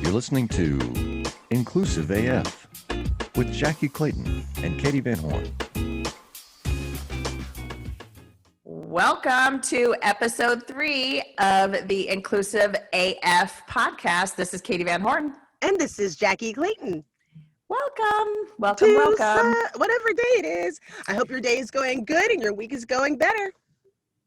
You're listening to Inclusive AF with Jackye Clayton and Katie Van Horn. Welcome to episode 3 of the Inclusive AF podcast. This is Katie Van Horn. And this is Jackye Clayton. Welcome. Whatever day it is. I hope your day is going good and your week is going better.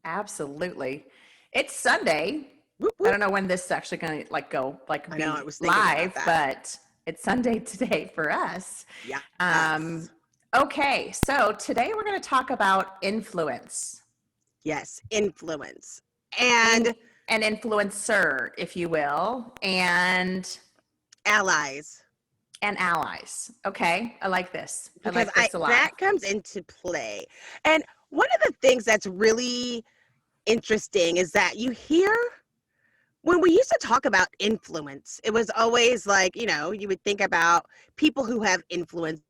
Absolutely. It's Sunday. Whoop, whoop. I don't know when this is actually going to go I was live, but it's Sunday today for us. Yeah. Okay, so today we're going to talk about influence. Yes, influence. And an influencer, if you will, and allies. Okay, I like this. Because I like this a lot. That comes into play. And one of the things that's really interesting is that you hear, when we used to talk about influence, it was always like, you would think about people who have influence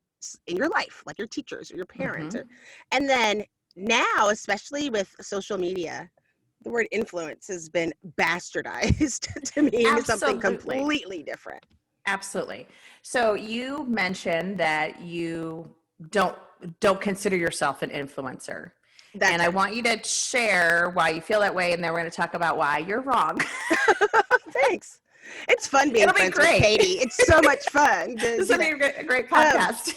in your life, like your teachers or your parents. Mm-hmm. And then now, especially with social media, the word influence has been bastardized to mean something completely different. Absolutely. So you mentioned that you don't consider yourself an influencer. I want you to share why you feel that way, and then we're going to talk about why you're wrong. Thanks. It's fun being friends with Katie. It's so much fun. This will be a great podcast.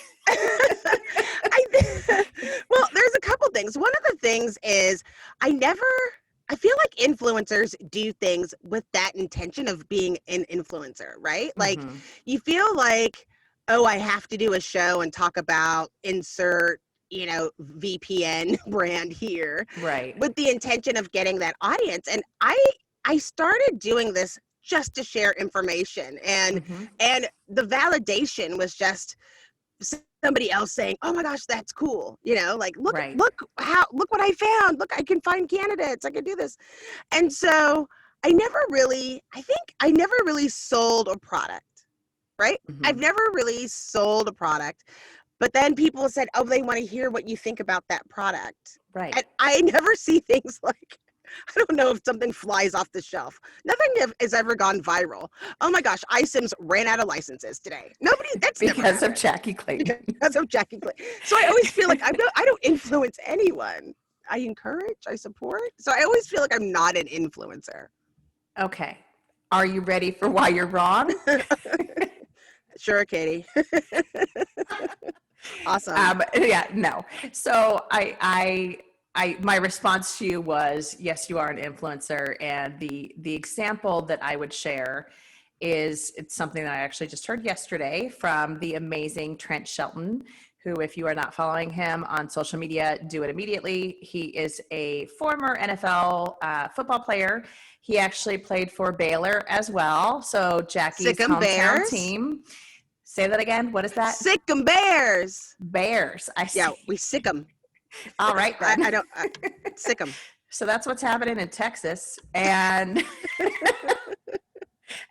Well, there's a couple things. One of the things is I feel like influencers do things with that intention of being an influencer, right? Like you feel like, oh, I have to do a show and talk about insert, VPN brand here. Right. With the intention of getting that audience. And I started doing this just to share information. And the validation was just somebody else saying, oh my gosh, that's cool. Look what I found. Look, I can find candidates. I can do this. And so I never really sold a product, right? I've never really sold a product, but then people said, oh, they want to hear what you think about that product. Right. And I never see things like, I don't know if something flies off the shelf. Nothing has ever gone viral. Oh my gosh, iSims ran out of licenses today. That's because of Jackye Clayton. Because of Jackye Clayton. So I always feel like I don't influence anyone. I encourage, I support. So I always feel like I'm not an influencer. Okay. Are you ready for why you're wrong? Sure, Katie. Awesome. No. So my response to you was, yes, you are an influencer. And the example that I would share is, it's something that I actually just heard yesterday from the amazing Trent Shelton, who, if you are not following him on social media, do it immediately. He is a former NFL football player. He actually played for Baylor as well. So Jackie's hometown team. Say that again. What is that? Sick 'em Bears. Bears. I see. Yeah, we sick 'em. All right. I sick 'em. So that's what's happening in Texas. And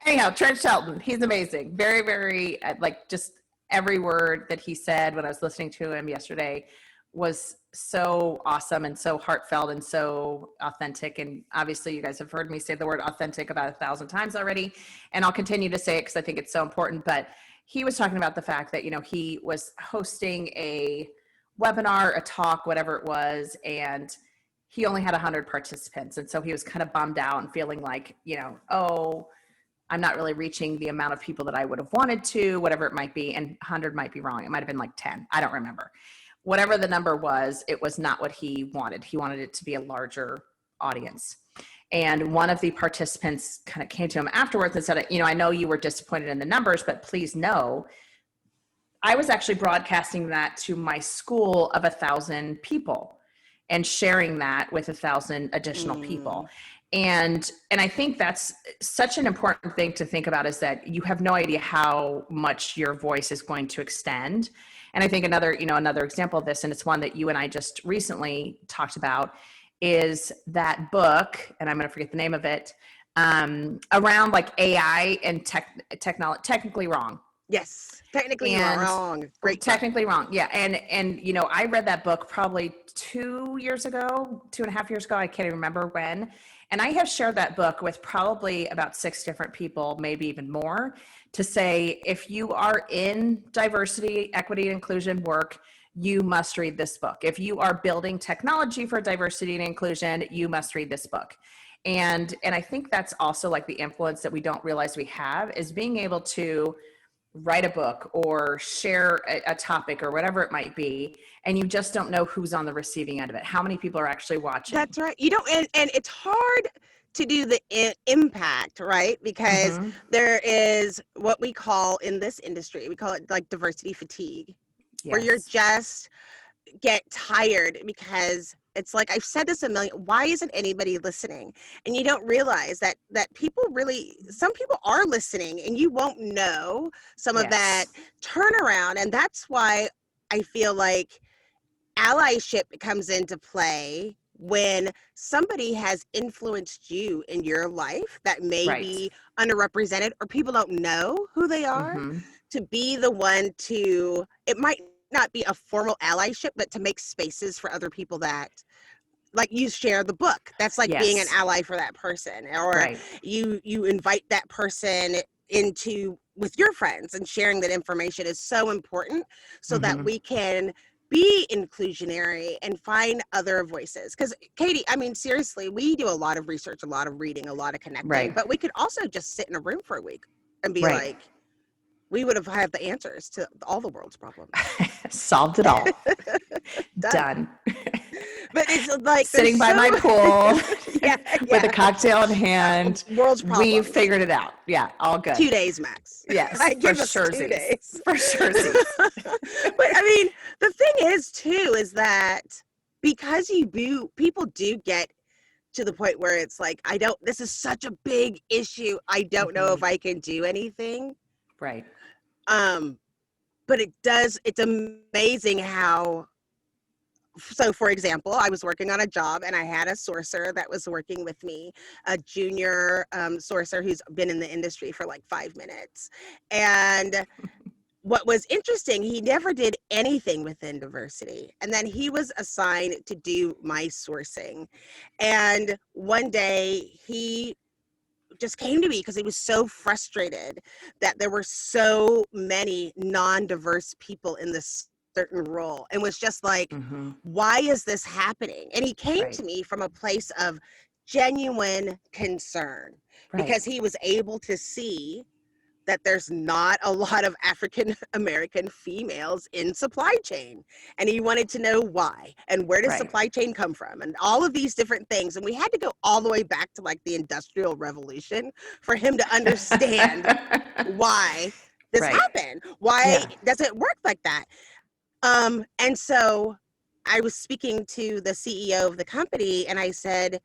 anyhow, Trent Shelton, he's amazing. Very, very, just every word that he said when I was listening to him yesterday was so awesome and so heartfelt and so authentic. And obviously you guys have heard me say the word authentic about 1,000 times already. And I'll continue to say it because I think it's so important. But he was talking about the fact that, he was hosting a webinar, a talk, whatever it was, and he only had 100 participants. And so he was kind of bummed out and feeling like, oh, I'm not really reaching the amount of people that I would have wanted to, whatever it might be. And 100 might be wrong. It might have been like 10. I don't remember. Whatever the number was, it was not what he wanted. He wanted it to be a larger audience. And one of the participants kind of came to him afterwards and said, I know you were disappointed in the numbers, but please know, I was actually broadcasting that to my school of 1,000 people and sharing that with 1,000 additional people. And I think that's such an important thing to think about, is that you have no idea how much your voice is going to extend. And I think another example of this, and it's one that you and I just recently talked about, is that book, and I'm going to forget the name of it, around like AI and technically wrong. Yes, technically wrong. Great. Technically wrong. Yeah. And I read that book probably 2.5 years ago. I can't even remember when. And I have shared that book with probably about 6 different people, maybe even more, to say, if you are in diversity, equity, and inclusion work, you must read this book. If you are building technology for diversity and inclusion, you must read this book. And I think that's also like the influence that we don't realize we have, is being able to write a book or share a topic or whatever it might be, and you just don't know who's on the receiving end of it. How many people are actually watching? That's right. You don't, and it's hard to do the impact, right? Because there is what we call in this industry, we call it like diversity fatigue, where you're just get tired because it's like, I've said this a million, why isn't anybody listening? And you don't realize that people really, some people are listening, and you won't know some of that turnaround. And that's why I feel like allyship comes into play when somebody has influenced you in your life that may be underrepresented, or people don't know who they are, to be the one to, it might not be a formal allyship, but to make spaces for other people that, like, you share the book. That's like being an ally for that person, or you invite that person into with your friends, and sharing that information is so important so that we can be inclusionary and find other voices. Because Katie, I mean, seriously, we do a lot of research, a lot of reading, a lot of connecting, but we could also just sit in a room for a week and be like, we would have had the answers to all the world's problems. Solved it all. Done. But it's like sitting by my pool with a cocktail in hand. World's problems. We've figured it out. Yeah, all good. 2 days max. Yes, for sure. 2 days. For sure. But I mean, the thing is too, is that because people do get to the point where it's like, this is such a big issue, I don't know if I can do anything. Right. But it's amazing how, so for example, I was working on a job and I had a sourcer that was working with me, a junior sourcer who's been in the industry for like 5 minutes. And what was interesting, he never did anything within diversity. And then he was assigned to do my sourcing. And one day he just came to me because he was so frustrated that there were so many non-diverse people in this certain role, and was just like, why is this happening? And he came to me from a place of genuine concern, because he was able to see that there's not a lot of African American females in supply chain. And he wanted to know why, and where does supply chain come from, and all of these different things. And we had to go all the way back to like the Industrial Revolution for him to understand why this happened. Why does it work like that? And so I was speaking to the CEO of the company, and I said,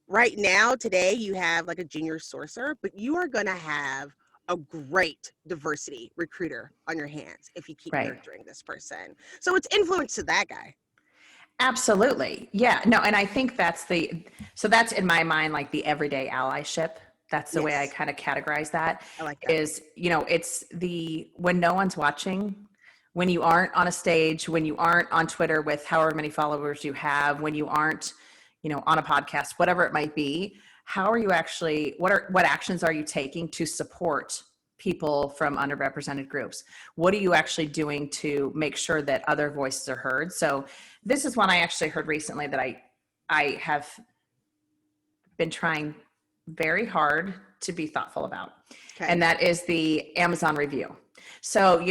right now, today, you have like a junior sourcer, but you are going to have a great diversity recruiter on your hands if you keep nurturing this person. So it's influence to that guy. Absolutely. Yeah. No, and I think that's that's in my mind, like the everyday allyship. That's the way I kind of categorize that. I like that. Is, it's when no one's watching, when you aren't on a stage, when you aren't on Twitter with however many followers you have, when you aren't, on a podcast, whatever it might be, how are you actually, what actions are you taking to support people from underrepresented groups? What are you actually doing to make sure that other voices are heard? So this is one I actually heard recently that I have been trying very hard to be thoughtful about. Okay. And that is the Amazon review. So,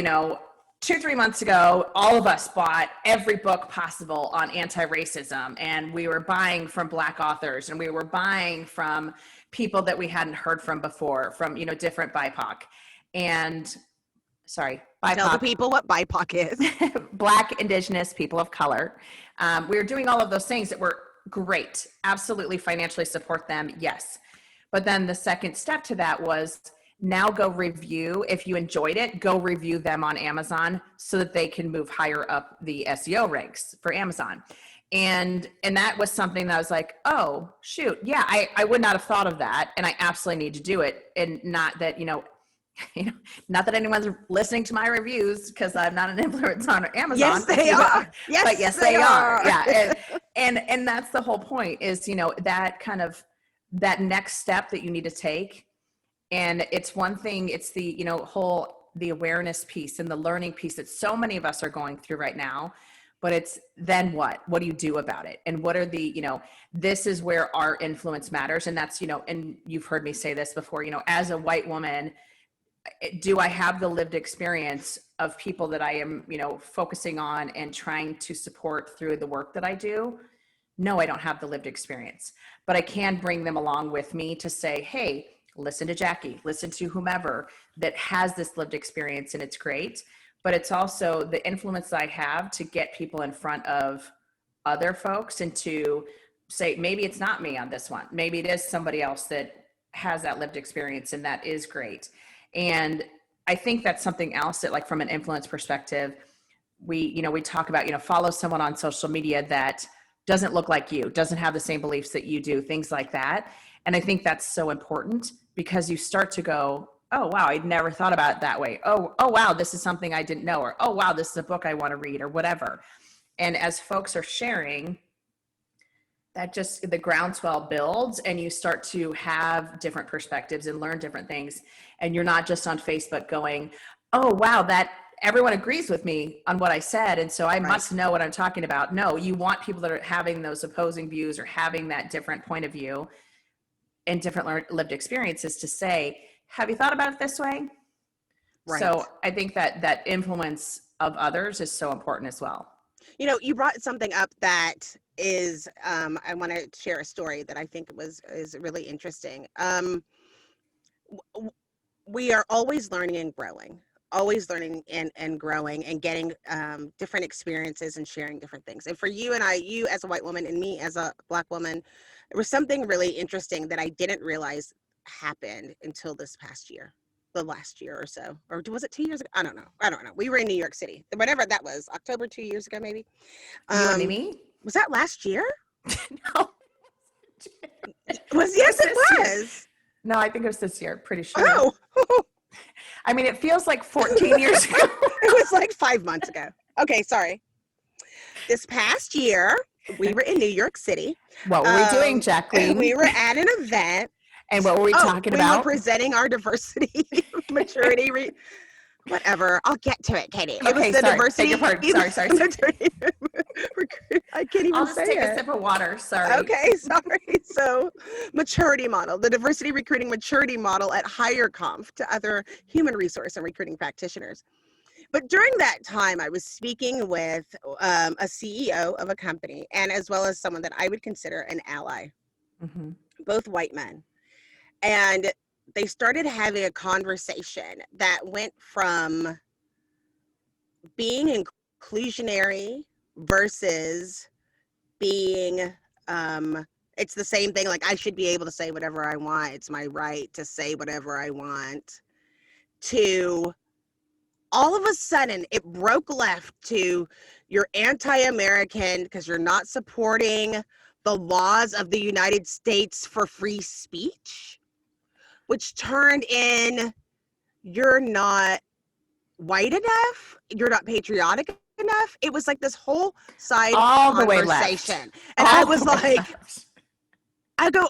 2-3 months ago, all of us bought every book possible on anti-racism, and we were buying from Black authors, and we were buying from people that we hadn't heard from before, from, different BIPOC. And BIPOC. Tell the people what BIPOC is. Black, Indigenous, people of color. We were doing all of those things that were great. Absolutely financially support them. Yes. But then the second step to that was, now go review, if you enjoyed it, go review them on Amazon so that they can move higher up the SEO ranks for Amazon. And that was something that I was like, oh, shoot. Yeah, I would not have thought of that. And I absolutely need to do it. And not that, you know, not that anyone's listening to my reviews because I'm not an influencer on Amazon. Yes, they are. Yes, but yes, they are. Yeah. And that's the whole point is, you know, that kind of that next step that you need to take. And it's one thing, it's the, you know, the awareness piece and the learning piece that so many of us are going through right now. But it's then what do you do about it? And what are the, you know, this is where our influence matters. And that's, you know, and you've heard me say this before, you know, as a white woman, do I have the lived experience of people that I am, you know, focusing on and trying to support through the work that I do? No, I don't have the lived experience, but I can bring them along with me to say, hey, listen to Jackye, listen to whomever that has this lived experience, and it's great. But it's also the influence I have to get people in front of other folks and to say, maybe it's not me on this one. Maybe it is somebody else that has that lived experience, and that is great. And I think that's something else that, like, from an influence perspective, we talk about, you know, follow someone on social media that doesn't look like you, doesn't have the same beliefs that you do, things like that. And I think that's so important because you start to go, oh, wow, I'd never thought about it that way. Oh, wow, this is something I didn't know. Or, oh, wow, this is a book I want to read or whatever. And as folks are sharing, that just the groundswell builds and you start to have different perspectives and learn different things. And you're not just on Facebook going, oh, wow, that everyone agrees with me on what I said. And so I must know what I'm talking about. No, you want people that are having those opposing views or having that different point of view and different lived experiences to say, have you thought about it this way? Right. So I think that influence of others is so important as well. You know, you brought something up that is, I want to share a story that I think is really interesting. We are always learning and growing, and growing and getting different experiences and sharing different things. And for you and I, you as a white woman and me as a Black woman, there was something really interesting that I didn't realize happened until this past year. The last year or so, or was it 2 years ago? I don't know. We were in New York City, whatever that was, October 2 years ago, maybe. You and me? Was that last year? No. Yes, it was. No, I think it was this year. Pretty sure. Oh. I mean, it feels like 14 years ago. It was like 5 months ago. Okay, sorry. This past year, we were in New York City. What were we doing, Jacqueline? We were at an event. And what were we talking about? We were presenting our diversity, maturity, whatever. I'll get to it, Katie. Okay, it was the diversity. Take your part. Sorry. I can't even I'll just say take it. a sip of water. Sorry. Okay, sorry. So, maturity model, the diversity recruiting maturity model at HireConf to other human resource and recruiting practitioners. But during that time, I was speaking with a CEO of a company, and as well as someone that I would consider an ally, both white men. And they started having a conversation that went from being inclusionary versus being, it's the same thing, like I should be able to say whatever I want. It's my right to say whatever I want. To all of a sudden, it broke left to you're anti-American because you're not supporting the laws of the United States for free speech, which turned in, you're not white enough, you're not patriotic enough. It was like this whole side all conversation. The way left. And I was like, I go,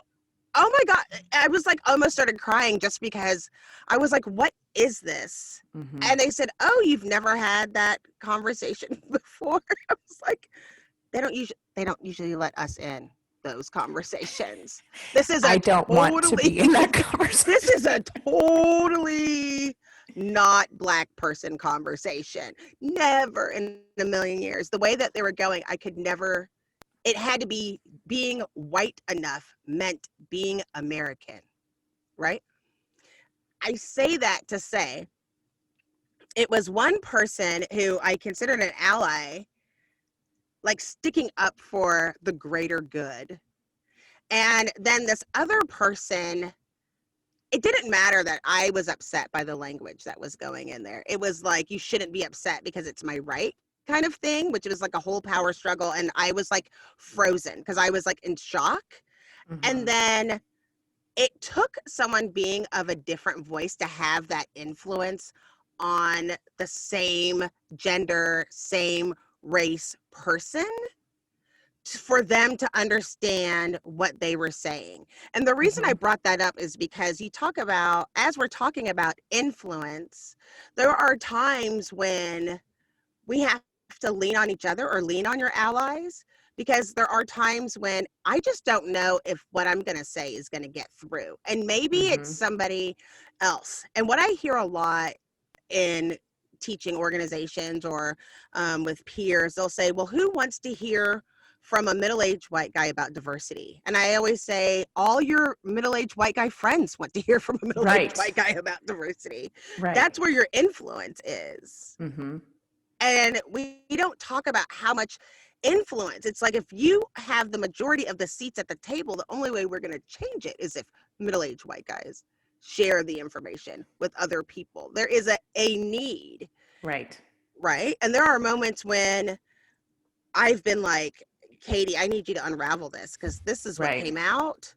oh my God. I was like, almost started crying just because I was like, what is this? And they said, oh, you've never had that conversation before? I was like, they don't usually let us in those conversations. I don't want to be in that conversation. This is a totally not Black person conversation. Never in a million years. The way that they were going, I could never, it had to be being white enough meant being American, right? I say that to say it was one person who I considered an ally, like sticking up for the greater good. And then this other person, it didn't matter that I was upset by the language that was going in there. It was like, you shouldn't be upset because it's my right kind of thing, which was like a whole power struggle. And I was like frozen because I was like in shock. And then it took someone being of a different voice to have that influence on the same gender, same race person for them to understand what they were saying. And the reason I brought that up is because you talk about, as we're talking about influence, there are times when we have to lean on each other or lean on your allies, because there are times when I just don't know if what I'm going to say is going to get through. And maybe it's somebody else. And what I hear a lot in teaching organizations or with peers, they'll say, well, who wants to hear from a middle-aged white guy about diversity? And I always say, all your middle-aged white guy friends want to hear from a middle-aged white guy about diversity. That's where your influence is. And we don't talk about how much influence. It's like, if you have the majority of the seats at the table, the only way we're going to change it is if middle-aged white guys share the information with other people. There is a need. Right. And there are moments when I've been like, Katie, I need you to unravel this, because this is what came out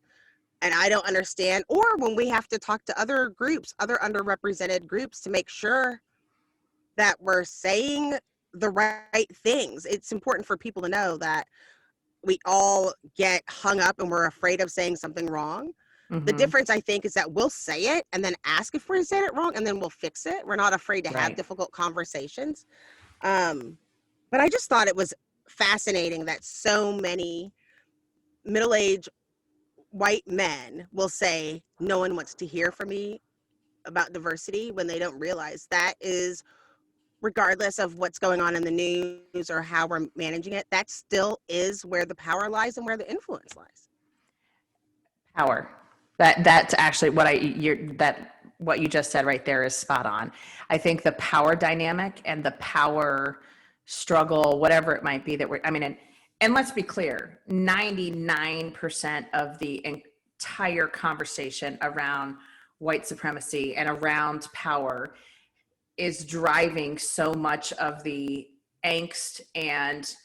and I don't understand. Or when we have to talk to other groups, other underrepresented groups, to make sure that we're saying the right things. It's important for people to know that we all get hung up and we're afraid of saying something wrong. The difference, I think, is that we'll say it and then ask if we're saying it wrong, and then we'll fix it. We're not afraid to have difficult conversations. But I just thought it was fascinating that so many middle-aged white men will say, no one wants to hear from me about diversity, when they don't realize that is, regardless of what's going on in the news or how we're managing it, that still is where the power lies and where the influence lies. Power. That's actually what what you just said right there is spot on. I think the power dynamic and the power struggle, whatever it might be that and let's be clear, 99% of the entire conversation around white supremacy and around power is driving so much of the angst and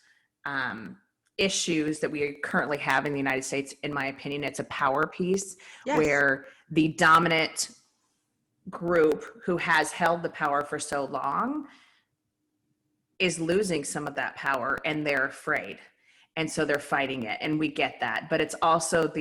issues that we currently have in the United States. In my opinion, it's a power piece where the dominant group who has held the power for so long is losing some of that power, and they're afraid. And so they're fighting it. And we get that. But it's also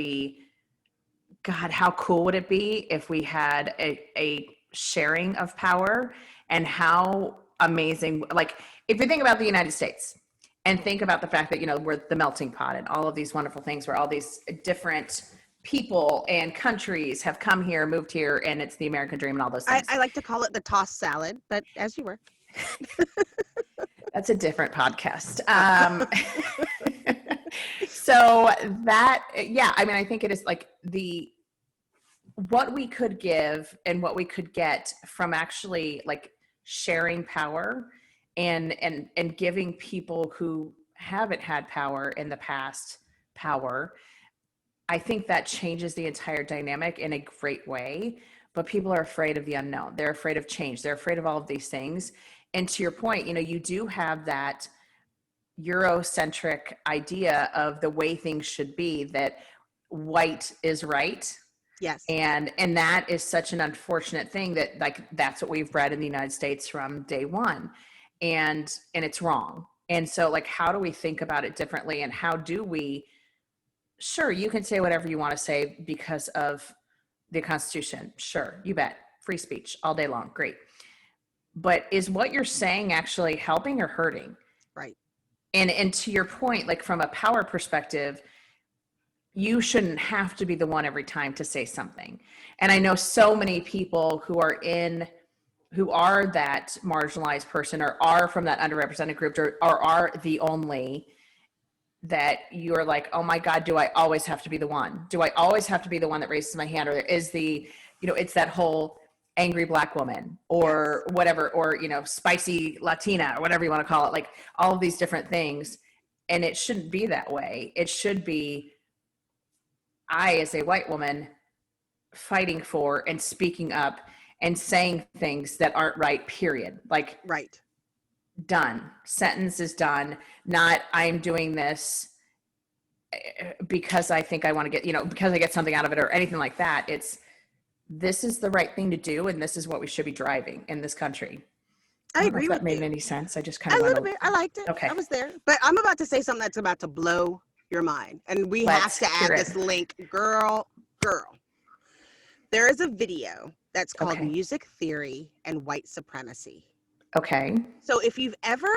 God, how cool would it be if we had a sharing of power, and how amazing, like, if you think about the United States and think about the fact that, we're the melting pot and all of these wonderful things where all these different people and countries have come here, moved here, and it's the American dream and all those things. I like to call it the tossed salad, but as you were. That's a different podcast. So that, I think it is like what we could give and what we could get from actually like sharing power and giving people who haven't had power in the past power. I think that changes the entire dynamic in a great way, but people are afraid of the unknown. They're afraid of change. They're afraid of all of these things. And to your point, you do have that Eurocentric idea of the way things should be, that white is right. Yes. And that is such an unfortunate thing that that's what we've bred in the United States from day one. And it's wrong. And so how do we think about it differently, and how do we, sure, you can say whatever you want to say because of the Constitution. Sure, you bet. Free speech all day long. Great. But is what you're saying actually helping or hurting? Right. And to your point, from a power perspective, you shouldn't have to be the one every time to say something. And I know so many people who are that marginalized person, or are from that underrepresented group, or are the only, that you're like, oh my God, do I always have to be the one? Do I always have to be the one that raises my hand? Or is it's that whole angry Black woman, or whatever, or, spicy Latina, or whatever you want to call it, all of these different things. And it shouldn't be that way. It should be, I, as a white woman, fighting for and speaking up and saying things that aren't right, period. Right. Done. Sentence is done. Not, I'm doing this because I think I want to get, because I get something out of it or anything like that. This is the right thing to do. And this is what we should be driving in this country. I don't know agree if with that made you. any sense. I just kind A of little bit. I liked it. Okay. I was there. But I'm about to say something that's about to blow your mind. And we Let's have to hear add it. this link. Girl. There is a video that's called Okay. Music Theory and White Supremacy. Okay. So if you've ever,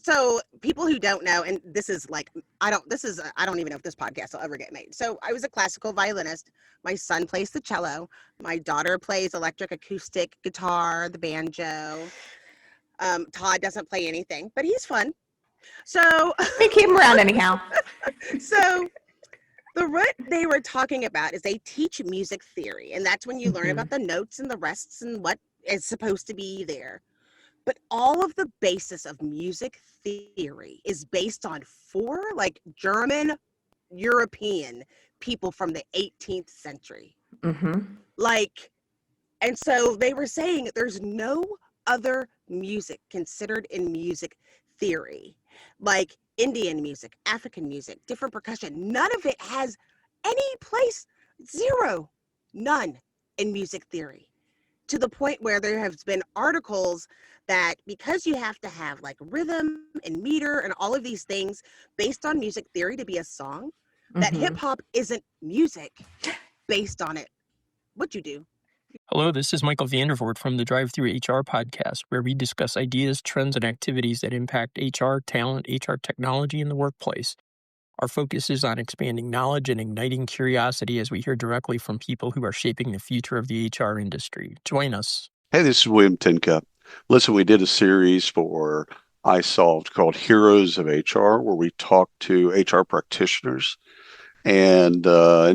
so people who don't know, and this is like, I don't even know if this podcast will ever get made. So I was a classical violinist. My son plays the cello. My daughter plays electric acoustic guitar, the banjo. Todd doesn't play anything, but he's fun. So We keep him around anyhow. so what they were talking about is they teach music theory, and that's when you learn about the notes and the rests and what is supposed to be there. But all of the basis of music theory is based on 4 like German European people from the 18th century. Like, and so they were saying there's no other music considered in music theory, like Indian music, African music, different percussion. None of it has any place, 0, none in music theory, to the point where there have been articles that because you have to have like rhythm and meter and all of these things based on music theory to be a song, that hip hop isn't music based on it. What'd you do? Hello, this is Michael Vandervoort from the Drive Through HR podcast, where we discuss ideas, trends, and activities that impact HR, talent, HR technology in the workplace. Our focus is on expanding knowledge and igniting curiosity as we hear directly from people who are shaping the future of the HR industry. Join us. Hey, this is William Tincup. Listen, we did a series for iSolved called Heroes of HR, where we talk to HR practitioners. And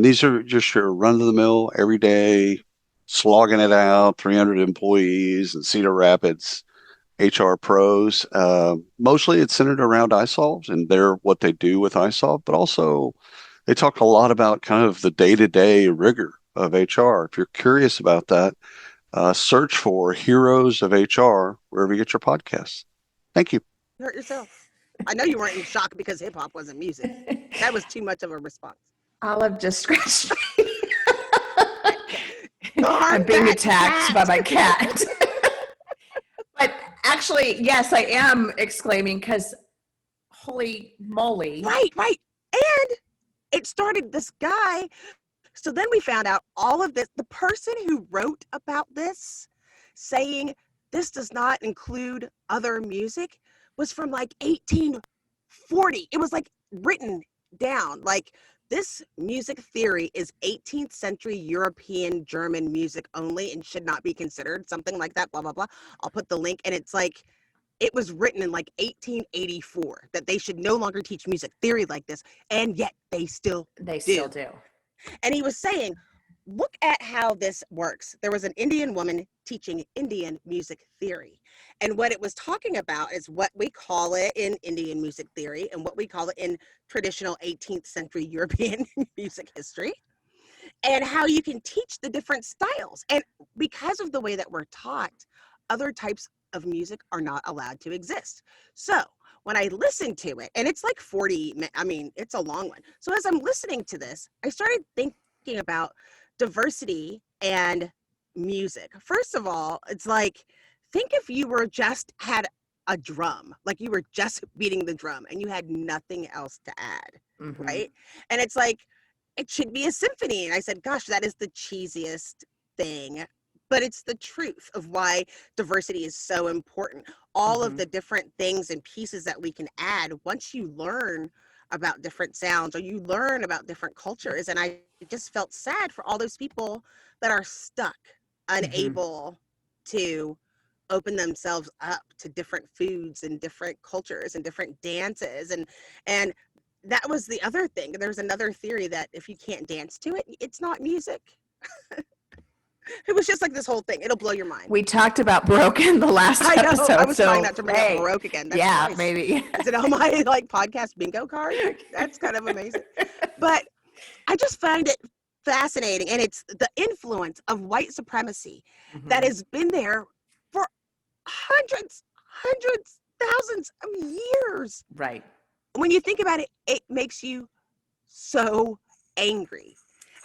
these are just your run-of-the-mill, everyday, slogging it out, 300 employees in Cedar Rapids, HR pros. Mostly it's centered around iSolved and what they do with iSolved, but also they talk a lot about kind of the day-to-day rigor of HR. If you're curious about that, search for Heroes of HR wherever you get your podcasts. Thank you. You hurt yourself. I know you weren't in shock because hip hop wasn't music. That was too much of a response. Olive just scratched me. I'm being attacked by my cat. But actually, yes, I am exclaiming because holy moly. Right. And it started this guy. So then we found out all of this. The person who wrote about this saying this does not include other music was from like 1840. It was like written down. Like, this music theory is 18th century European German music only and should not be considered, something like that, blah, blah, blah. I'll put the link. And it's like, it was written in like 1884 that they should no longer teach music theory like this. And yet they still do. And he was saying, look at how this works. There was an Indian woman teaching Indian music theory. And what it was talking about is what we call it in Indian music theory and what we call it in traditional 18th century European music history, and how you can teach the different styles. And because of the way that we're taught, other types of music are not allowed to exist. So when I listened to it, and it's like 40, it's a long one. So as I'm listening to this, I started thinking about diversity and music. First of all, it's like, think if you were just had a drum, like you were just beating the drum and you had nothing else to add, right? And it's like, it should be a symphony. And I said, gosh, that is the cheesiest thing, but it's the truth of why diversity is so important. All of the different things and pieces that we can add once you learn about different sounds or you learn about different cultures. And I just felt sad for all those people that are stuck, unable to open themselves up to different foods and different cultures and different dances. And that was the other thing. There's another theory that if you can't dance to it, it's not music. It was just like this whole thing. It'll blow your mind. We talked about Baroque in the last episode. I was trying not to bring up Baroque again. That's yeah, nice. Maybe. Is it on my like podcast bingo card? That's kind of amazing. But I just find it fascinating. And it's the influence of white supremacy that has been there for hundreds, thousands of years. Right. When you think about it, it makes you so angry.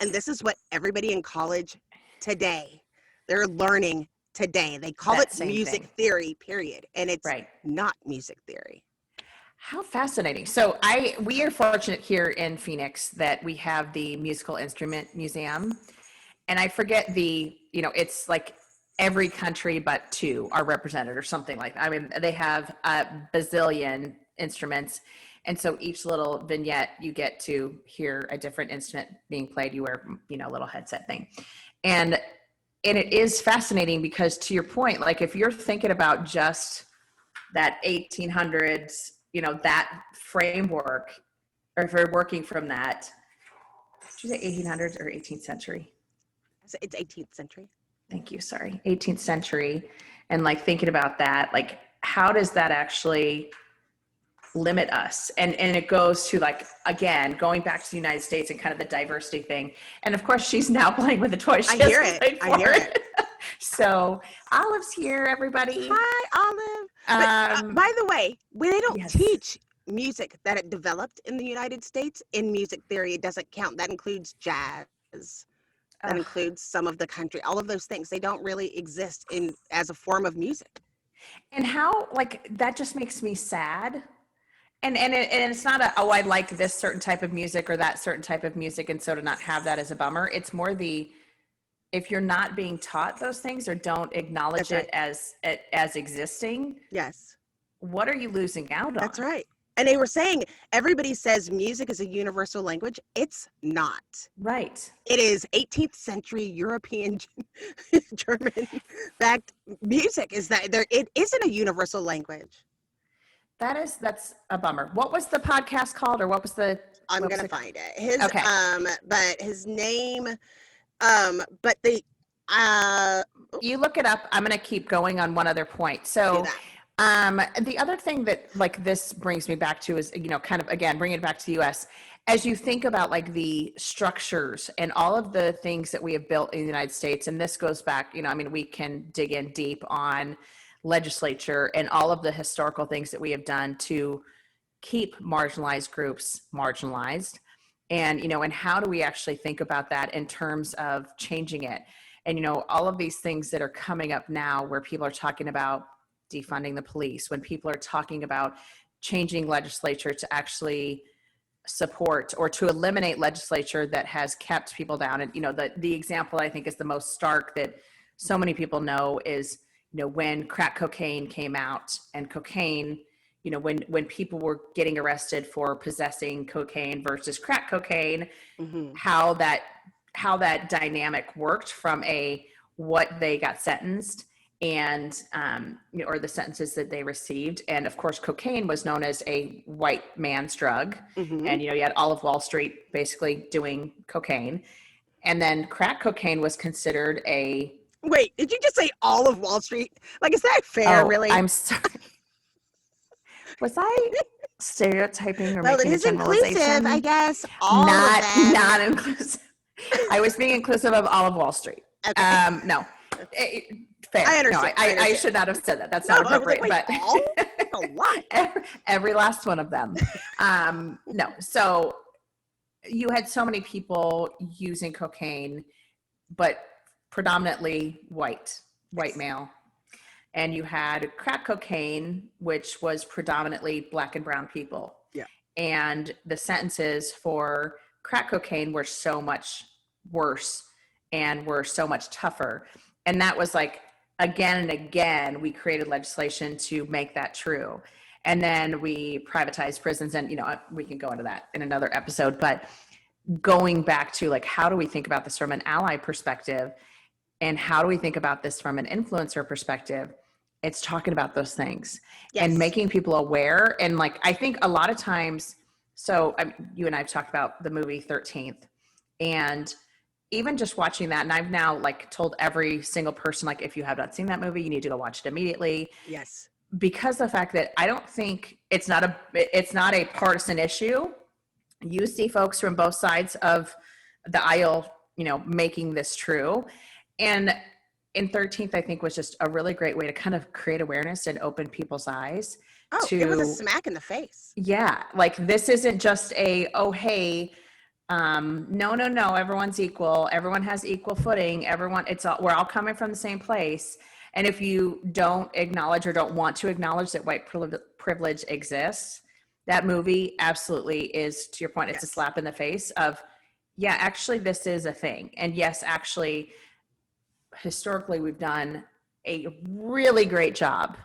And this is what everybody in college today, they're learning today. They call That it same music thing. theory, period. And it's Right. not music theory. How fascinating. So we are fortunate here in Phoenix that we have the Musical Instrument Museum. And I forget it's like every country but two are represented or something like that. I mean, they have a bazillion instruments. And so each little vignette, you get to hear a different instrument being played. You wear, a little headset thing. And it is fascinating because, to your point, like if you're thinking about just that 1800s, that framework, or if you're working from that, did you say 1800s or 18th century? It's 18th century. Thank you. Sorry. 18th century. And like thinking about that, like how does that actually limit us? And it goes to like, again, going back to the United States and kind of the diversity thing. And of course she's now playing with the toys. I hear it. So Olive's here, everybody. Hi, Olive. But, by the way, when they don't Yes. teach music that it developed in the United States in music theory, it doesn't count. That includes jazz. That includes some of the country, all of those things. They don't really exist as a form of music. And how, like, that just makes me sad. And it's not I like this certain type of music or that certain type of music, and so to not have that is a bummer. It's more if you're not being taught those things or don't acknowledge That's it as existing, Yes. what are you losing out on? That's right. And they were saying, everybody says music is a universal language. It's not. Right. It is 18th century European, German fact music is that it isn't a universal language. That's a bummer. What was the podcast called, or what was the? I'm going to find it. Okay. But his name, but the, You look it up. I'm going to keep going on one other point. do So, that. the other thing that like this brings me back to is, kind of again, bringing it back to the US, as you think about like the structures and all of the things that we have built in the United States. And this goes back, we can dig in deep on legislature and all of the historical things that we have done to keep marginalized groups marginalized. And, and how do we actually think about that in terms of changing it? And, all of these things that are coming up now where people are talking about defunding the police, when people are talking about changing legislature to actually support or to eliminate legislature that has kept people down. And, the example I think is the most stark that so many people know is, when crack cocaine came out, and cocaine, when people were getting arrested for possessing cocaine versus crack cocaine, Mhm. how that dynamic worked from what they got sentenced and or the sentences that they received. And of course, cocaine was known as a white man's drug. Mhm. And, you had all of Wall Street basically doing cocaine. And then crack cocaine was considered Wait, did you just say all of Wall Street? Like, is that fair, really? I'm sorry. Was I stereotyping or Well, it making a is inclusive, generalization? I guess. All of them. Not inclusive. I was being inclusive of all of Wall Street. Okay. No. Fair. I understand. No, I I understand. should not have said that. That's No, not I was like, appropriate. wait, But all? That's a lot. every last one of them. No. So you had so many people using cocaine, but predominantly white male. And you had crack cocaine, which was predominantly Black and brown people. Yeah. And the sentences for crack cocaine were so much worse and were so much tougher. And that was like, again and again, we created legislation to make that true. And then we privatized prisons, and, we can go into that in another episode, but going back to like, how do we think about this from an ally perspective? And how do we think about this from an influencer perspective? It's talking about those things and making people aware. And like, I think a lot of times, so you and I have talked about the movie 13th, and even just watching that. And I've now like told every single person, like, if you have not seen that movie, you need to go watch it immediately. Yes. Because of the fact that I don't think it's not a partisan issue. You see folks from both sides of the aisle, making this true. And in 13th, I think was just a really great way to kind of create awareness and open people's eyes. Oh, it was a smack in the face. Yeah. Like, this isn't just hey, No, everyone's equal. Everyone has equal footing. We're all coming from the same place. And if you don't acknowledge or don't want to acknowledge that white privilege exists, that movie absolutely is, to your point, it's a slap in the face of, yeah, actually this is a thing. And yes, actually, historically, we've done a really great job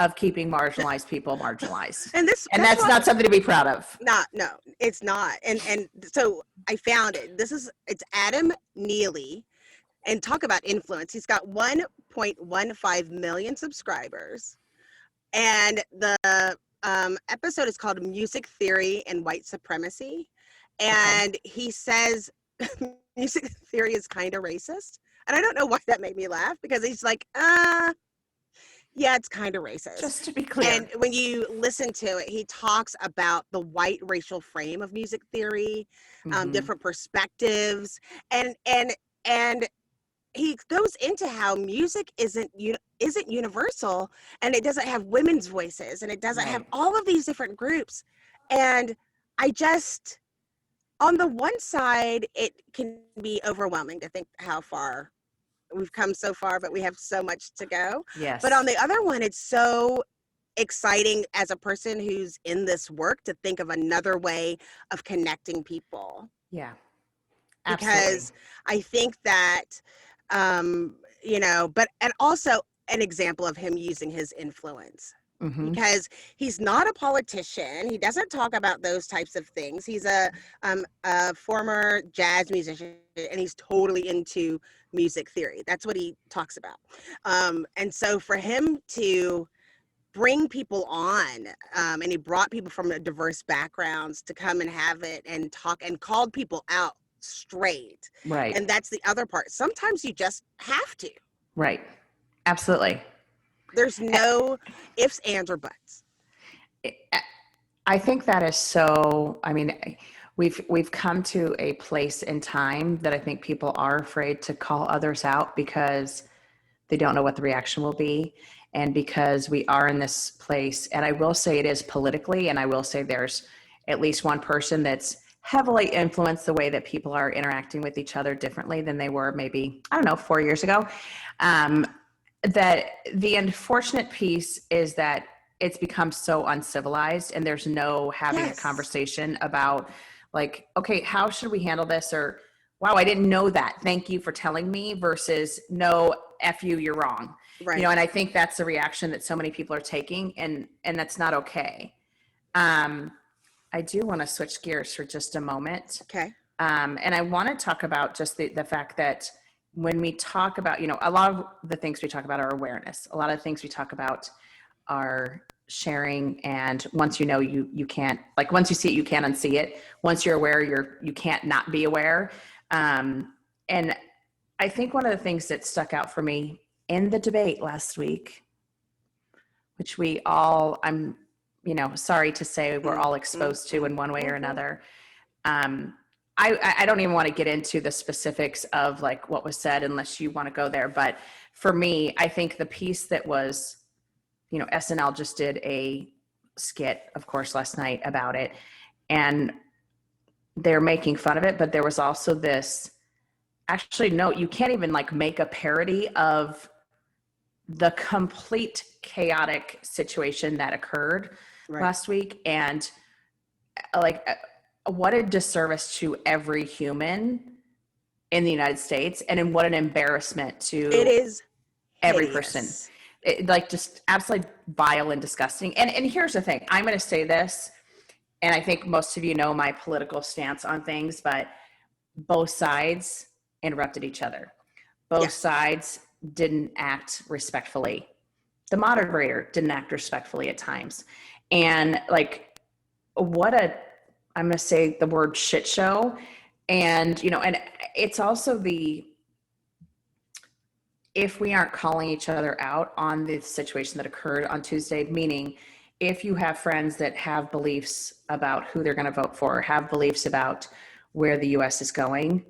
of keeping marginalized people marginalized. And that's not something to be proud of. No, it's not. And so I found it. It's Adam Neely, and talk about influence. He's got 1.15 million subscribers. And the episode is called Music Theory and White Supremacy. And he says music theory is kind of racist. And I don't know why that made me laugh, because he's like, yeah, it's kind of racist. Just to be clear. And when you listen to it, he talks about the white racial frame of music theory, different perspectives, and he goes into how music isn't universal, and it doesn't have women's voices, and it doesn't have all of these different groups. And I just, on the one side, it can be overwhelming to think how far we've come so far, but we have so much to go. Yes. But on the other one, it's so exciting as a person who's in this work to think of another way of connecting people. Yeah. Because Absolutely. I think that, and also an example of him using his influence. Mm-hmm. Because he's not a politician. He doesn't talk about those types of things. He's a former jazz musician, and he's totally into music theory. That's what he talks about. And so for him to bring people on, and he brought people from diverse backgrounds to come and have it and talk, and called people out straight. Right. And that's the other part. Sometimes you just have to. Right. Absolutely. There's no ifs, ands, or buts. I think that is so, I mean, we've come to a place in time that I think people are afraid to call others out because they don't know what the reaction will be. And because we are in this place, and I will say it is politically, and I will say there's at least one person that's heavily influenced the way that people are interacting with each other differently than they were maybe, 4 years ago. That the unfortunate piece is that it's become so uncivilized, and there's no having a conversation about like, okay, how should we handle this? Or, wow, I didn't know that. Thank you for telling me, versus no, F you, you're wrong. Right. And I think that's the reaction that so many people are taking, and that's not okay. I do want to switch gears for just a moment. Okay. And I want to talk about just the fact that when we talk about, a lot of the things we talk about are awareness. A lot of the things we talk about are sharing. And once you know, you can't, like, once you see it, you can't unsee it. Once you're aware, you can't not be aware. And I think one of the things that stuck out for me in the debate last week, which we all, I'm, sorry to say, we're all exposed to in one way or another. I don't even want to get into the specifics of like what was said unless you want to go there. But for me, I think the piece that was, SNL just did a skit, of course, last night about it, and they're making fun of it. But there was also this, actually, no, you can't even like make a parody of the complete chaotic situation that occurred last week. And like, what a disservice to every human in the United States, and what an embarrassment to it is every hideous. person. Like, just absolutely vile and disgusting. And here's the thing, I'm going to say this, and I think most of you know my political stance on things, but both sides interrupted each other. Both sides didn't act respectfully. The moderator didn't act respectfully at times. And like, I'm going to say the word shit show. And, and it's also if we aren't calling each other out on the situation that occurred on Tuesday, meaning if you have friends that have beliefs about who they're going to vote for, have beliefs about where the U.S. is going,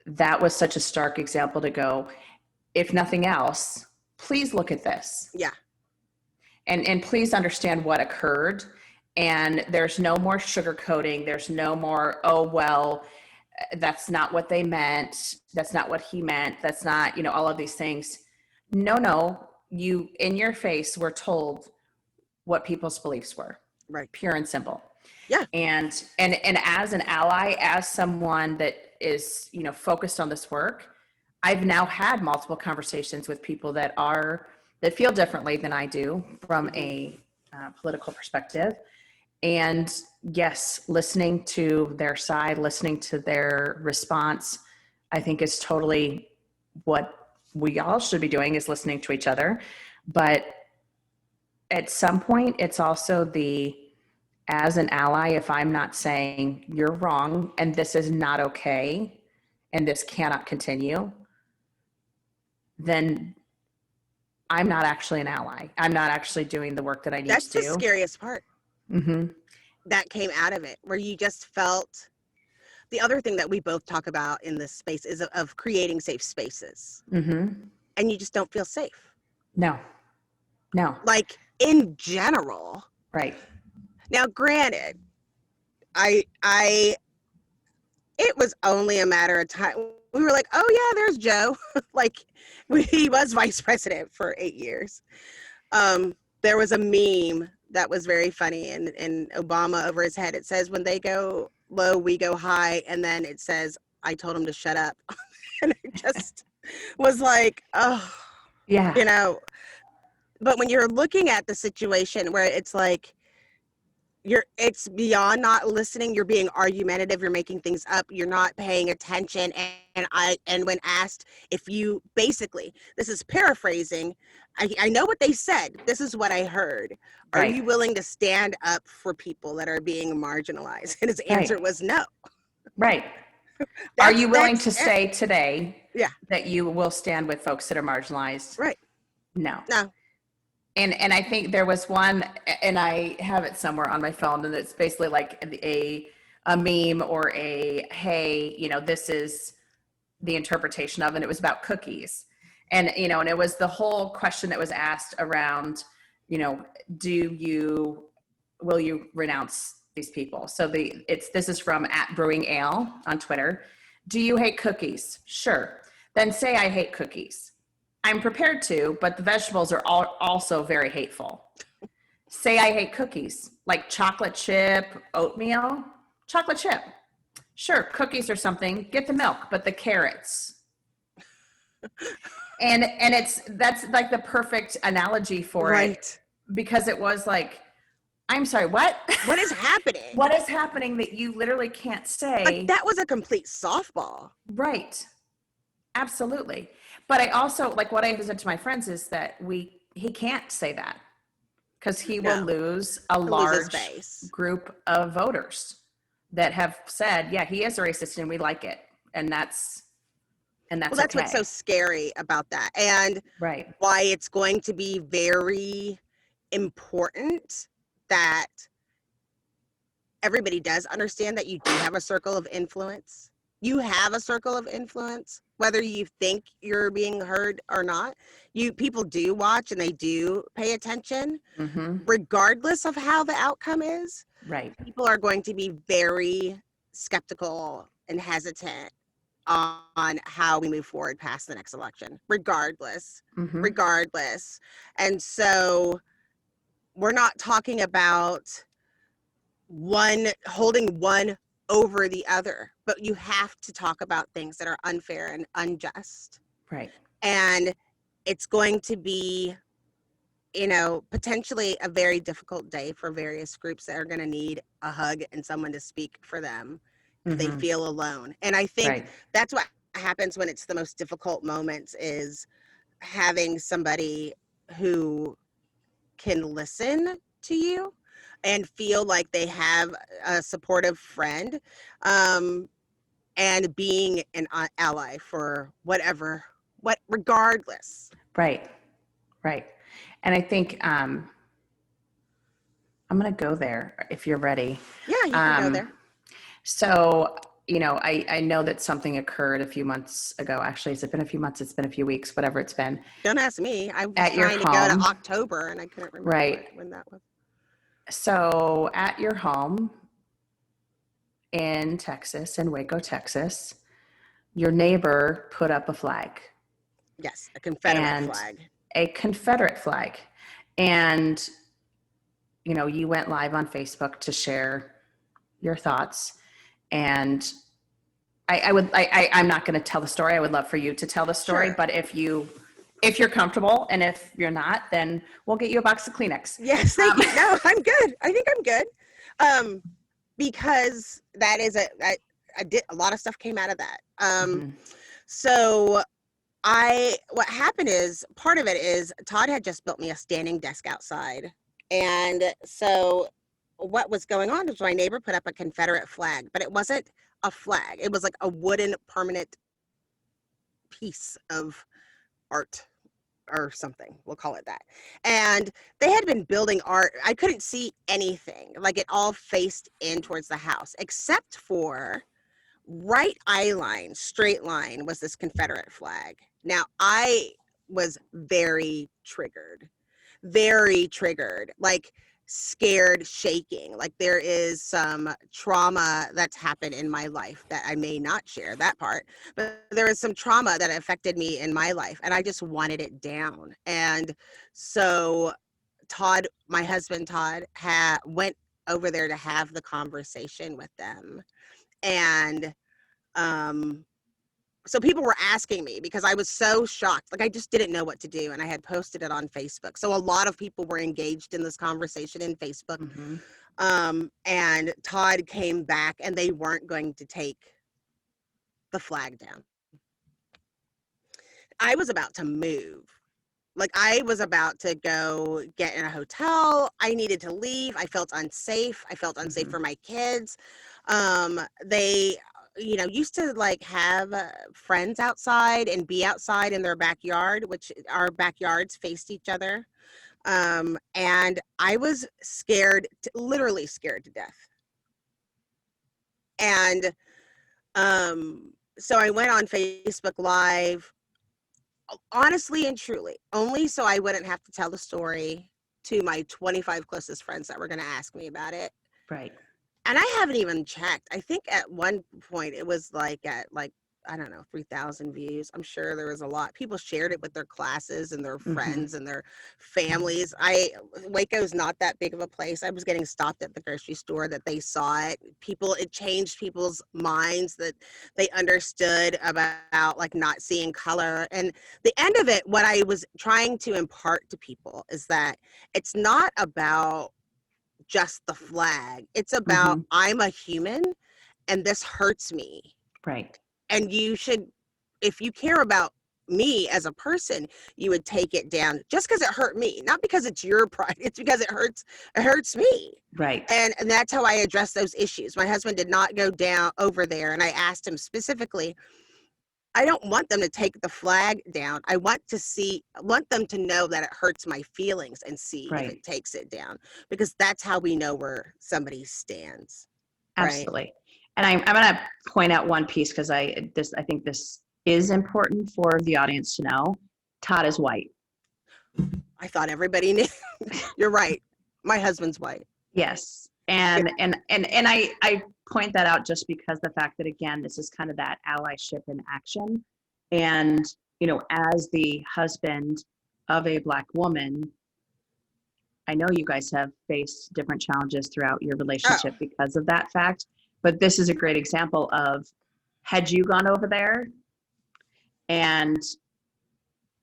that was such a stark example to go, if nothing else, please look at this. Yeah. And please understand what occurred. And there's no more sugarcoating. There's no more, oh, well, that's not what they meant. That's not what he meant. That's not, all of these things. No, you in your face were told what people's beliefs were. Right. Pure and simple. Yeah. And as an ally, as someone that is, focused on this work, I've now had multiple conversations with people that feel differently than I do from a political perspective. And yes, listening to their side, listening to their response, I think is totally what we all should be doing, is listening to each other. But at some point, it's also as an ally, if I'm not saying you're wrong and this is not okay and this cannot continue, then I'm not actually an ally. I'm not actually doing the work that I need That's to do. the scariest part. Mm-hmm. That came out of it, where you just felt. The other thing that we both talk about in this space is of creating safe spaces. Mm-hmm. And you just don't feel safe. No. Like in general. Right. Now, granted, it was only a matter of time. We were like, oh yeah, there's Joe. Like he was vice president for 8 years. There was a meme that was very funny, and Obama over his head, it says, when they go low, we go high. And then it says, I told him to shut up. And it just was like, oh, yeah. But when you're looking at the situation where it's like, it's beyond not listening, you're being argumentative, you're making things up, you're not paying attention. And when asked if you, basically, this is paraphrasing, I know what they said, this is what I heard. Are Right. you willing to stand up for people that are being marginalized? And his answer was no. Right. Are you willing to that's it. say today Yeah. that you will stand with folks that are marginalized? Right. No. No. And I think there was one, and I have it somewhere on my phone, and it's basically like a meme or hey, this is the interpretation of, and it was about cookies. And, and it was the whole question that was asked around, will you renounce these people? So this is from @BrewingAle on Twitter. Do you hate cookies? Sure. Then say I hate cookies. I'm prepared to, but the vegetables are also very hateful. Say I hate cookies, like chocolate chip, oatmeal, chocolate chip. Sure, cookies or something, get the milk, but the carrots. And that's like the perfect analogy for it, because it was like, I'm sorry, what? What is happening? What is happening that you literally can't say? Like, that was a complete softball. Right. Absolutely. But I also, like, what I said to my friends is that he can't say that, because he will lose a large group of voters that have said, yeah, he is a racist and we like it. And that's that's what's so scary about that. And why it's going to be very important that everybody does understand that you do have a circle of influence. You have a circle of influence, whether you think you're being heard or not. People do watch and they do pay attention, regardless of how the outcome is. Right. People are going to be very skeptical and hesitant on how we move forward past the next election, regardless. And so we're not talking about holding one over the other, but you have to talk about things that are unfair and unjust. Right. And it's going to be, potentially a very difficult day for various groups that are going to need a hug and someone to speak for them if they feel alone. And I think that's what happens when it's the most difficult moments, is having somebody who can listen to you and feel like they have a supportive friend, and being an ally for regardless. Right. And I think I'm going to go there if you're ready. Yeah, you can go there. So, I know that something occurred a few months ago. Actually, has it been a few months? It's been a few weeks, whatever it's been. Don't ask me. I was At your trying to go to home. October and I couldn't remember when that was. So at your home, in Texas, in Waco, Texas, your neighbor put up a flag. Yes, a Confederate And flag. a Confederate flag. And, you know, you went live on Facebook to share your thoughts. And I'm not going to tell the story. I would love for you to tell the story, Sure. but if you're comfortable, and if you're not, then we'll get you a box of Kleenex. Yes, thank you. No, I'm good. I think I'm good. Because that is I did a lot of stuff came out of that. Mhm. So what happened is, part of it is Todd had just built me a standing desk outside. And so what was going on was my neighbor put up a Confederate flag, but it wasn't a flag. It was like a wooden permanent piece of art or something. We'll call it that. And they had been building art. I couldn't see anything. Like, it all faced in towards the house, except for right eye line, straight line was this Confederate flag. Now, I was very triggered, like scared, shaking. Like, there is some trauma that's happened in my life that I may not share that part, but there is some trauma that affected me in my life, and I just wanted it down. And so Todd, my husband Todd, went over there to have the conversation with them. And so people were asking me, because I was so shocked. Like, I just didn't know what to do. And I had posted it on Facebook. So a lot of people were engaged in this conversation in Facebook. Mhm. And Todd came back, and they weren't going to take the flag down. I was about to move. Like, I was about to go get in a hotel. I needed to leave. I felt unsafe. I felt unsafe Mhm. for my kids. They, used to like have friends outside and be outside in their backyard, which our backyards faced each other. And I was scared, literally scared to death. And so I went on Facebook Live, honestly and truly, only so I wouldn't have to tell the story to my 25 closest friends that were going to ask me about it. Right. And I haven't even checked. I think at one point it was like at I don't know, 3,000 views. I'm sure there was a lot. People shared it with their classes and their friends and their families. Waco's not that big of a place. I was getting stopped at the grocery store that they saw it. It changed people's minds, that they understood about like not seeing color. And the end of it, what I was trying to impart to people is that it's not about just the flag. It's about, Mhm. I'm a human and this hurts me. Right. And you should, if you care about me as a person, you would take it down just because it hurt me, not because it's your pride. It's because it hurts me. Right. And that's how I address those issues. My husband did not go down over there. And I asked him specifically, I don't want them to take the flag down. I want them to know that it hurts my feelings and see if Right. it takes it down, because that's how we know where somebody stands. Right? Absolutely. And I'm going to point out one piece, because I think this is important for the audience to know. Todd is white. I thought everybody knew. You're right. My husband's white. Yes. And I point that out just because the fact that, again, this is kind of that allyship in action. And, as the husband of a Black woman, I know you guys have faced different challenges throughout your relationship because of that fact. But this is a great example of, had you gone over there, and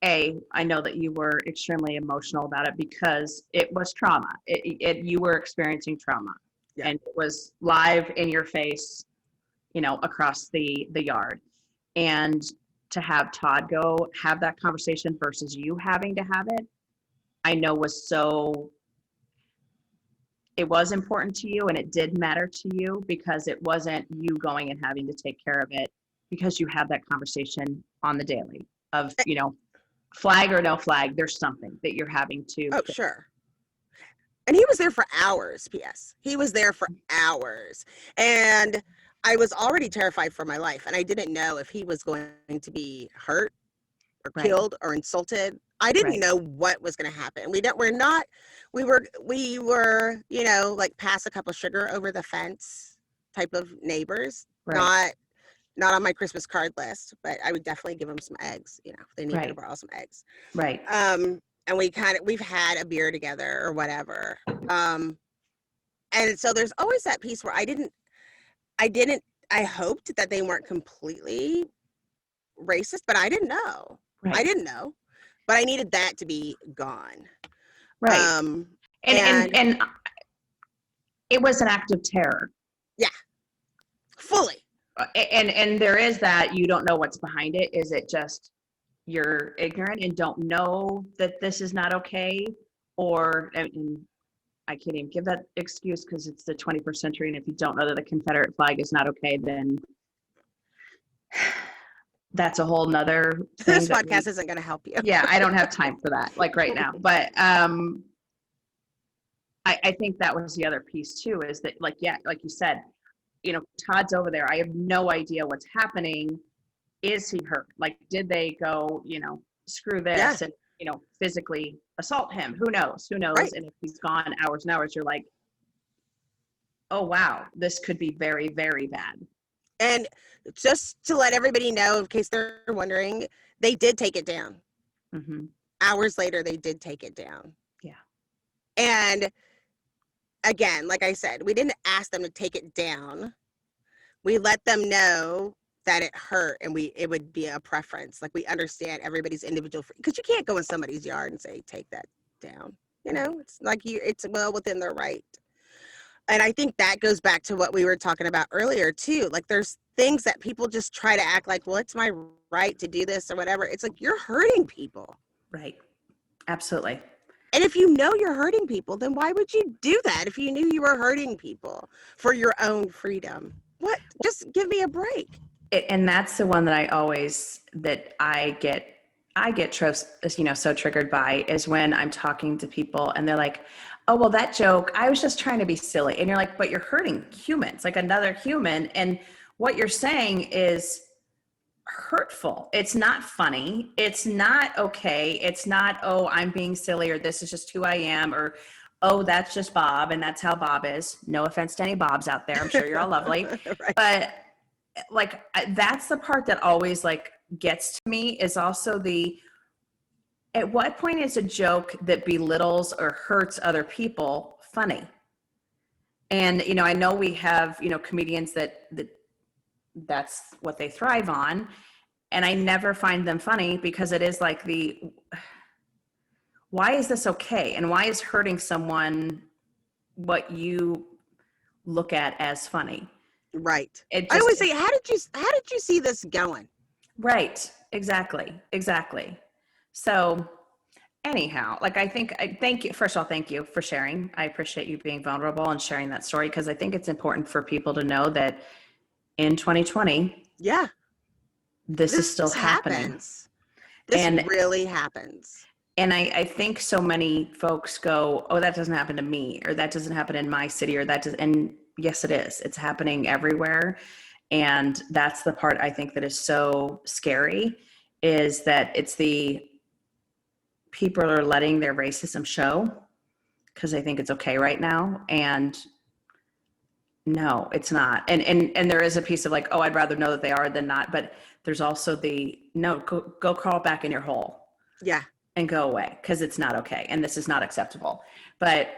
I know that you were extremely emotional about it because it was trauma. You were experiencing trauma, and it was live in your face, across the yard. And to have Todd go have that conversation versus you having to have it, I know it was important to you, and it did matter to you, because it wasn't you going and having to take care of it, because you have that conversation on the daily of, flag or no flag, there's something that you're having to. Oh, sure. And he was there for hours, P.S. He was there for hours. And I was already terrified for my life, and I didn't know if he was going to be hurt or killed or insulted. I didn't know what was going to happen. We were, like, pass a cup of sugar over the fence. type of neighbors. Right. Not on my Christmas card list, but I would definitely give them some eggs, if they needed to Right. borrow some eggs. Right. And we've had a beer together or whatever. And so there's always that piece where I hoped that they weren't completely racist, but I didn't know. Right. I didn't know, but I needed that to be gone. Right. And it was an act of terror. Yeah. Fully. And there is that, you don't know what's behind it. Is it just you're ignorant and don't know that this is not okay? Or, and I can't even give that excuse because it's the 21st century. And if you don't know that the Confederate flag is not okay, then that's a whole nother thing. This podcast isn't going to help you. Yeah, I don't have time for that, like right now. But I think that was the other piece too, is that like you said, Todd's over there. I have no idea what's happening. Is he hurt? Like, did they go, screw this and, physically assault him? Who knows? Right. And if he's gone hours and hours, you're like, oh, wow, this could be very, very bad. And just to let everybody know, in case they're wondering, they did take it down. Mm-hmm. Hours later, they did take it down. Yeah. And again, like I said, we didn't ask them to take it down. We let them know that it hurt and it would be a preference. Like, we understand everybody's individual, because you can't go in somebody's yard and say, take that down. It's like it's well within their right. And I think that goes back to what we were talking about earlier too. Like, there's things that people just try to act like, well, it's my right to do this or whatever. It's like, you're hurting people. Right. Absolutely. And if you know you're hurting people, then why would you do that if you knew you were hurting people for your own freedom? What? Just give me a break. And that's the one that I get so triggered by, is when I'm talking to people and they're like, oh, well, that joke, I was just trying to be silly. And you're like, but you're hurting humans, like another human. And what you're saying is hurtful. It's not funny. It's not okay. It's not, oh, I'm being silly, or this is just who I am, or, oh, that's just Bob and that's how Bob is. No offense to any Bobs out there. I'm sure you're all lovely. Right. But like, that's the part that always like gets to me, is also at what point is a joke that belittles or hurts other people funny? And, I know we have, comedians that's what they thrive on. And I never find them funny, because it is like why is this okay? And why is hurting someone what you look at as funny? Right. I always say, how did you see this going? Right. Exactly. So anyhow, like, thank you. First of all, thank you for sharing. I appreciate you being vulnerable and sharing that story, because I think it's important for people to know that in 2020, this is still happening. Happens. This really happens. And I think so many folks go, oh, that doesn't happen to me, or that doesn't happen in my city, or that does. And yes, it is. It's happening everywhere. And that's the part I think that is so scary, is that it's the people are letting their racism show because they think it's okay right now. And no, it's not. And there is a piece of like, oh, I'd rather know that they are than not. But there's also go crawl back in your hole. Yeah. And go away, because it's not okay. And this is not acceptable. But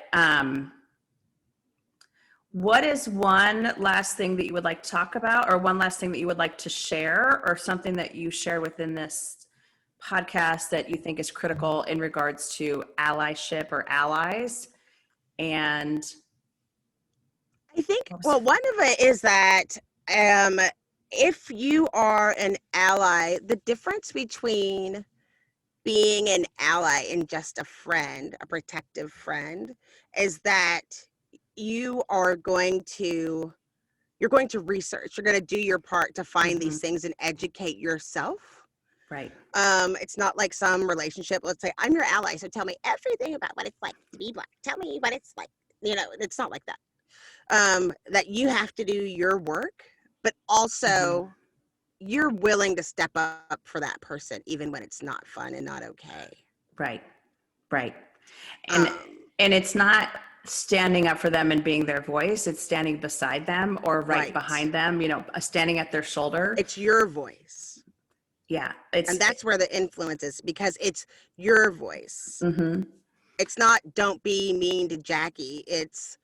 what is one last thing that you would like to talk about, or one last thing that you would like to share, or something that you share within this podcast that you think is critical in regards to allyship or allies? And I think, well, one of it is that if you are an ally, the difference between being an ally and just a friend, a protective friend, is that you're going to research, you're going to do your part to find these things and educate yourself. Right. It's not like some relationship. Let's say I'm your ally, so tell me everything about what it's like to be Black. Tell me what it's like. It's not like that. That you have to do your work, but also you're willing to step up for that person, even when it's not fun and not okay. Right. And it's not, standing up for them and being their voice. It's standing beside them or Right. behind them, standing at their shoulder. It's your voice. Yeah. And that's where the influence is, because it's your voice. Mhm. It's not, don't be mean to Jackye. It's,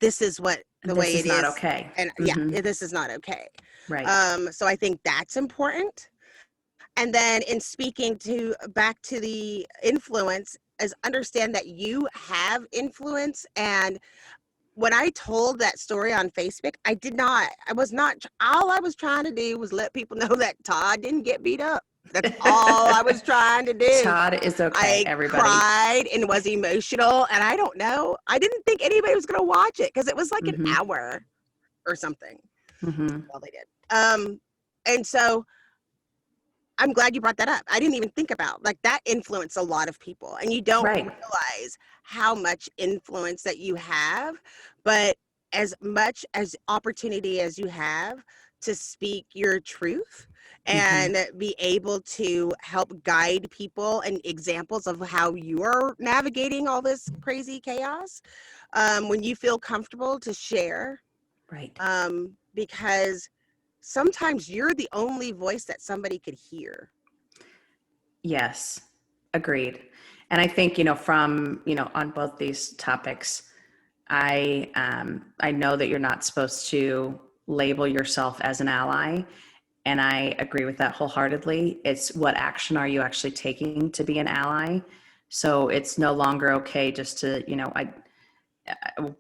this is what the way it is. This is not okay. And this is not okay. Right. So I think that's important. And then in speaking back to the influence, is understand that you have influence. And when I told that story on Facebook, all I was trying to do was let people know that Todd didn't get beat up. That's all I was trying to do. Todd is okay, everybody. Cried and was emotional. And I don't know. I didn't think anybody was going to watch it because it was like an hour or something. Well, they did. And so I'm glad you brought that up. I didn't even think about that influenced a lot of people, and you don't realize how much influence that you have, but as much as opportunity as you have to speak your truth and be able to help guide people and examples of how you're navigating all this crazy chaos, when you feel comfortable to share, right? Because sometimes you're the only voice that somebody could hear. Yes, agreed. And I think, from, on both these topics, I know that you're not supposed to label yourself as an ally. And I agree with that wholeheartedly. It's what action are you actually taking to be an ally? So it's no longer okay just to,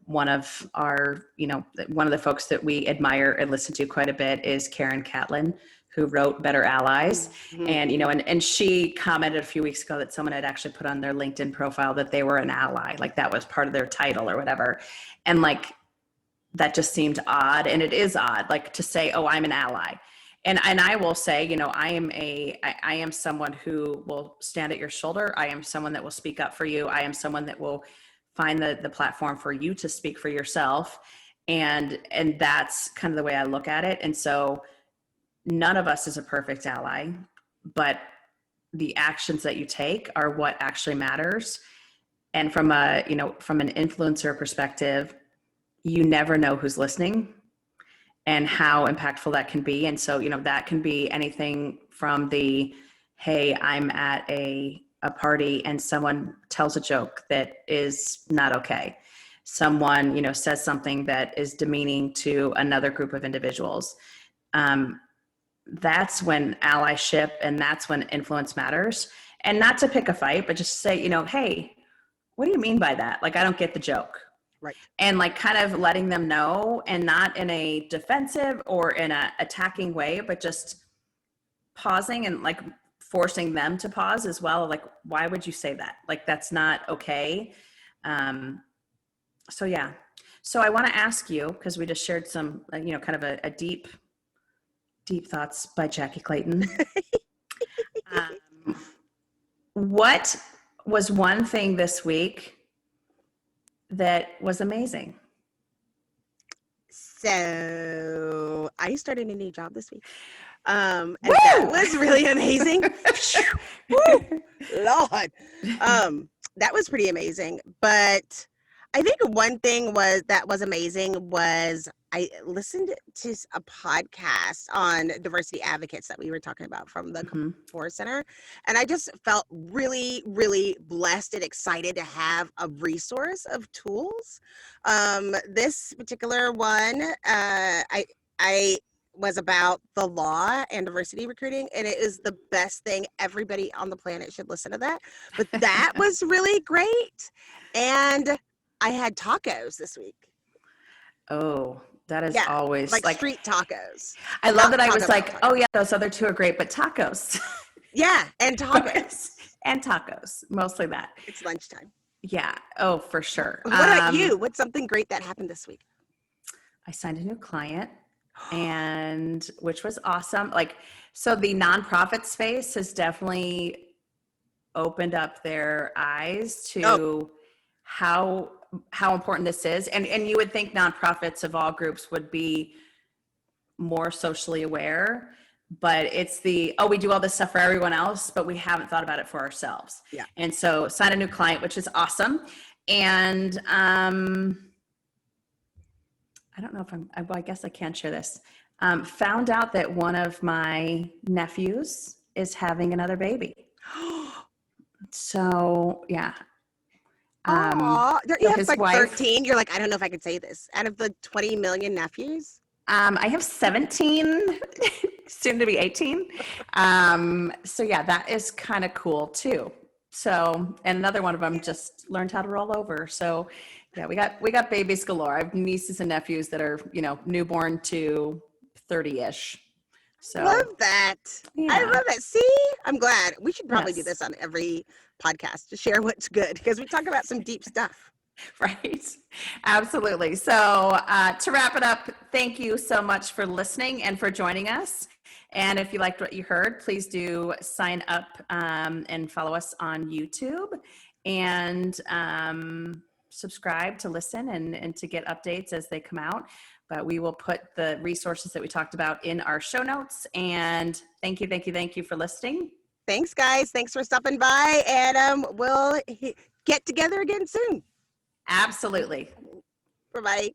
one of the folks that we admire and listen to quite a bit is Karen Catlin, who wrote Better Allies. And, and she commented a few weeks ago that someone had actually put on their LinkedIn profile that they were an ally, like that was part of their title or whatever. And that just seemed odd. And it is odd, to say, oh, I'm an ally. And I will say, I am someone who will stand at your shoulder. I am someone that will speak up for you. I am someone that will find the platform for you to speak for yourself. And that's kind of the way I look at it. And so none of us is a perfect ally, but the actions that you take are what actually matters. And from an influencer perspective, you never know who's listening and how impactful that can be. And so, that can be anything from hey, I'm at a party and someone tells a joke that is not okay. Someone, says something that is demeaning to another group of individuals. That's when allyship and that's when influence matters. And not to pick a fight, but just say, hey, what do you mean by that? I don't get the joke. Right. And kind of letting them know, and not in a defensive or in a attacking way, but just pausing and forcing them to pause as well. Why would you say that? That's not okay. So yeah. So I want to ask you, because we just shared some, kind of a deep thoughts by Jackye Clayton. What was one thing this week that was amazing? So I started a new job this week. And that was really amazing. Lord. That was pretty amazing. But I think one thing that was amazing was I listened to a podcast on diversity advocates that we were talking about from the Forest Center. And I just felt really, really blessed and excited to have a resource of tools. This particular one, I was about the law and diversity recruiting, and it is the best thing. Everybody on the planet should listen to that. But that was really great. And I had tacos this week. Oh, that is always street tacos. I love that. I was oh yeah, those other two are great, but tacos. Yeah, and tacos. And tacos, mostly that. It's lunchtime. Yeah. Oh, for sure. What about you? What's something great that happened this week? I signed a new client, and which was awesome. So the nonprofit space has definitely opened up their eyes to how important this is. And you would think nonprofits of all groups would be more socially aware, but it's we do all this stuff for everyone else, but we haven't thought about it for ourselves. Yeah. And so signed a new client, which is awesome. And I don't know if well, I guess I can't share this. Found out that one of my nephews is having another baby. So yeah. Aw, you so have his like wife- 13. You're like, I don't know if I could say this. Out of the 20 million nephews? I have 17, soon to be 18. So yeah, that is kind of cool too. So, and another one of them just learned how to roll over. So yeah, we got babies galore. I have nieces and nephews that are, newborn to 30-ish. So Love that. yeah. I love it. See, I'm glad. We should probably do Yes. this on every podcast to share what's good because we talk about some deep stuff. Right. Absolutely. So to wrap it up, thank you so much for listening and for joining us. And if you liked what you heard, please do sign up and follow us on YouTube and subscribe to listen and to get updates as they come out. But we will put the resources that we talked about in our show notes. And thank you for listening. Thanks, guys. Thanks for stopping by. And we'll get together again soon. Absolutely. Bye-bye.